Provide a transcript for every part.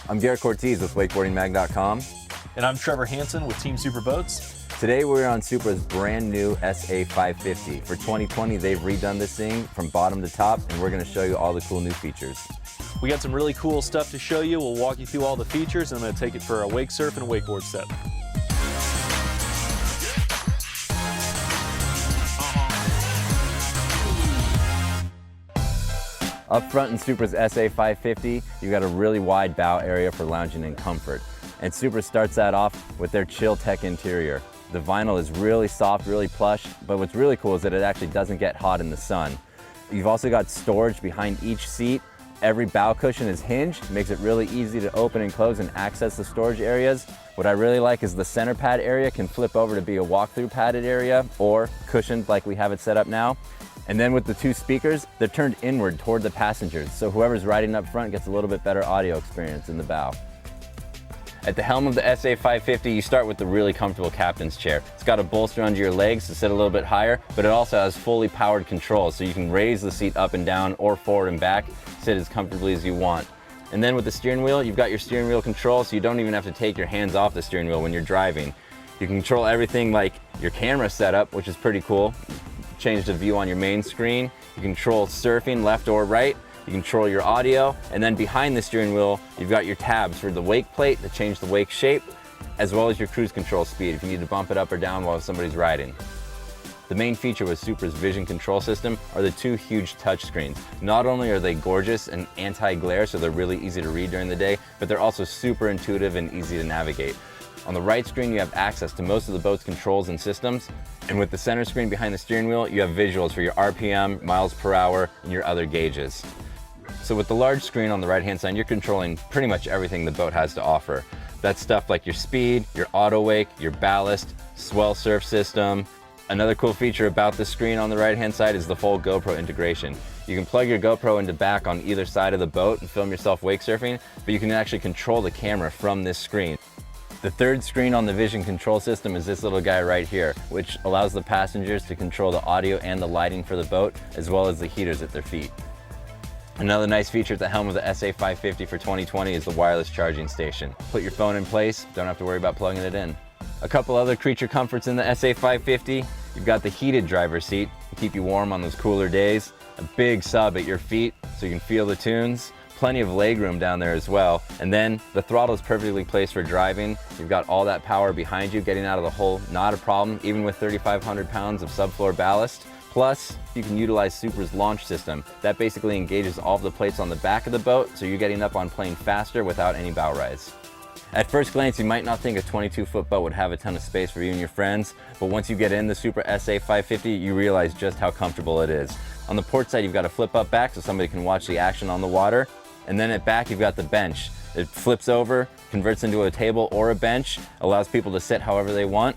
I'm Garrett Cortez with wakeboardingmag.com. And I'm Trevor Hansen with Team Supra Boats. Today we're on Supra's brand new SA 550. For 2020, they've redone this thing from bottom to top, and we're going to show you all the cool new features. We got some really cool stuff to show you. We'll walk you through all the features, and I'm going to take it for a wake surf and a wakeboard set. Up front in Supra's SA 550, you've got a really wide bow area for lounging and comfort. And Supra starts that off with their Chill Tech interior. The vinyl is really soft, really plush, but what's really cool is that it actually doesn't get hot in the sun. You've also got storage behind each seat. Every bow cushion is hinged, makes it really easy to open and close and access the storage areas. What I really like is the center pad area can flip over to be a walk-through padded area or cushioned like we have it set up now. And then with the two speakers, they're turned inward toward the passengers, so whoever's riding up front gets a little bit better audio experience in the bow. At the helm of the SA 550, you start with the really comfortable captain's chair. It's got a bolster under your legs to sit a little bit higher, but it also has fully powered controls, so you can raise the seat up and down or forward and back, sit as comfortably as you want. And then with the steering wheel, you've got your steering wheel control, so you don't even have to take your hands off the steering wheel when you're driving. You can control everything like your camera setup, which is pretty cool. Change the view on your main screen. You control surfing left or right. You control your audio, and then behind the steering wheel, you've got your tabs for the wake plate to change the wake shape, as well as your cruise control speed if you need to bump it up or down while somebody's riding. The main feature with Supra's vision control system are the two huge touch screens. Not only are they gorgeous and anti-glare, so they're really easy to read during the day, but they're also super intuitive and easy to navigate. On the right screen, you have access to most of the boat's controls and systems. And with the center screen behind the steering wheel, you have visuals for your RPM, miles per hour, and your other gauges. So with the large screen on the right-hand side, you're controlling pretty much everything the boat has to offer. That's stuff like your speed, your auto wake, your ballast, swell surf system. Another cool feature about the screen on the right-hand side is the full GoPro integration. You can plug your GoPro into back on either side of the boat and film yourself wake surfing, but you can actually control the camera from this screen. The third screen on the vision control system is this little guy right here, which allows the passengers to control the audio and the lighting for the boat, as well as the heaters at their feet. Another nice feature at the helm of the SA 550 for 2020 is the wireless charging station. Put your phone in place, don't have to worry about plugging it in. A couple other creature comforts in the SA 550. You've got the heated driver's seat to keep you warm on those cooler days. A big sub at your feet so you can feel the tunes. Plenty of leg room down there as well. And then the throttle is perfectly placed for driving. You've got all that power behind you. Getting out of the hole, not a problem, even with 3,500 pounds of subfloor ballast. Plus, you can utilize Supra's launch system. That basically engages all of the plates on the back of the boat, so you're getting up on plane faster without any bow rise. At first glance, you might not think a 22-foot boat would have a ton of space for you and your friends, but once you get in the Supra SA 550, you realize just how comfortable it is. On the port side, you've got a flip-up back so somebody can watch the action on the water. And then at back, you've got the bench. It flips over, converts into a table or a bench, allows people to sit however they want.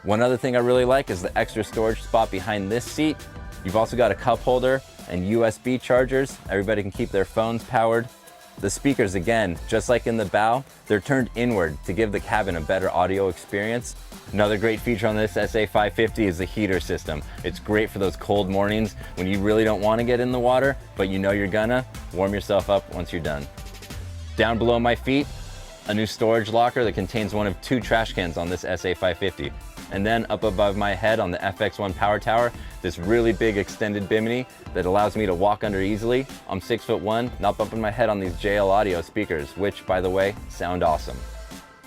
One other thing I really like is the extra storage spot behind this seat. You've also got a cup holder and USB chargers. Everybody can keep their phones powered. The speakers, again, just like in the bow, they're turned inward to give the cabin a better audio experience. Another great feature on this SA 550 is the heater system. It's great for those cold mornings when you really don't want to get in the water, but you know you're gonna. Warm yourself up once you're done. Down below my feet, a new storage locker that contains one of two trash cans on this SA 550. And then up above my head on the FX1 power tower, this really big extended bimini that allows me to walk under easily. I'm 6'1", not bumping my head on these JL Audio speakers, which, by the way, sound awesome.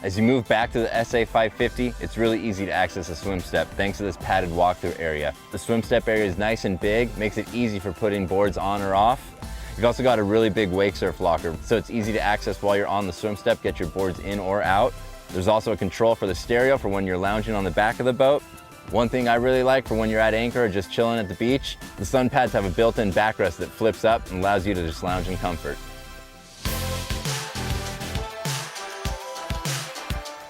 As you move back to the SA 550, it's really easy to access the swim step thanks to this padded walkthrough area. The swim step area is nice and big, makes it easy for putting boards on or off. You've also got a really big wake surf locker, so it's easy to access while you're on the swim step, get your boards in or out. There's also a control for the stereo for when you're lounging on the back of the boat. One thing I really like for when you're at anchor or just chilling at the beach, the sun pads have a built-in backrest that flips up and allows you to just lounge in comfort.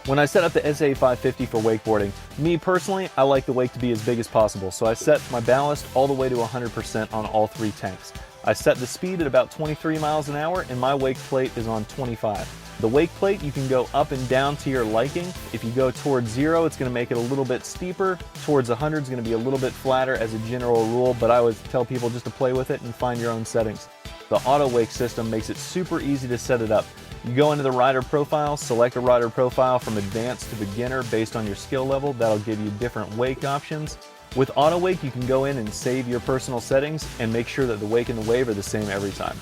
When I set up the SA 550 for wakeboarding, me personally, I like the wake to be as big as possible, so I set my ballast all the way to 100% on all three tanks. I set the speed at about 23 miles an hour and my wake plate is on 25. The wake plate, you can go up and down to your liking. If you go towards 0, it's going to make it a little bit steeper. Towards 100 is going to be a little bit flatter as a general rule, but I always tell people just to play with it and find your own settings. The auto wake system makes it super easy to set it up. You go into the rider profile, select a rider profile from advanced to beginner based on your skill level. That'll give you different wake options. With auto wake, you can go in and save your personal settings and make sure that the wake and the wave are the same every time.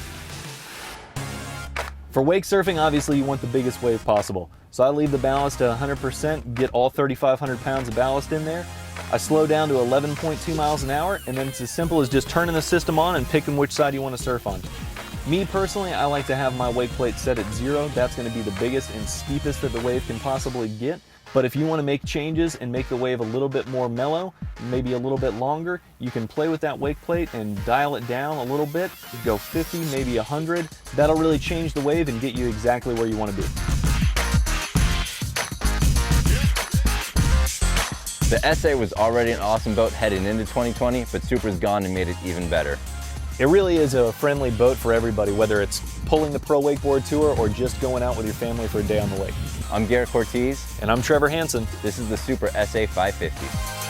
For wake surfing, obviously you want the biggest wave possible. So I leave the ballast at 100%, get all 3,500 pounds of ballast in there. I slow down to 11.2 miles an hour, and then it's as simple as just turning the system on and picking which side you want to surf on. Me personally, I like to have my wake plate set at 0. That's going to be the biggest and steepest that the wave can possibly get. But if you want to make changes and make the wave a little bit more mellow, maybe a little bit longer, you can play with that wake plate and dial it down a little bit. Go 50, maybe 100. That'll really change the wave and get you exactly where you want to be. The SA was already an awesome boat heading into 2020, but Supra's gone and made it even better. It really is a friendly boat for everybody, whether it's pulling the pro wakeboard tour or just going out with your family for a day on the lake. I'm Garrett Cortez. And I'm Trevor Hansen. This is the Supra SA 550.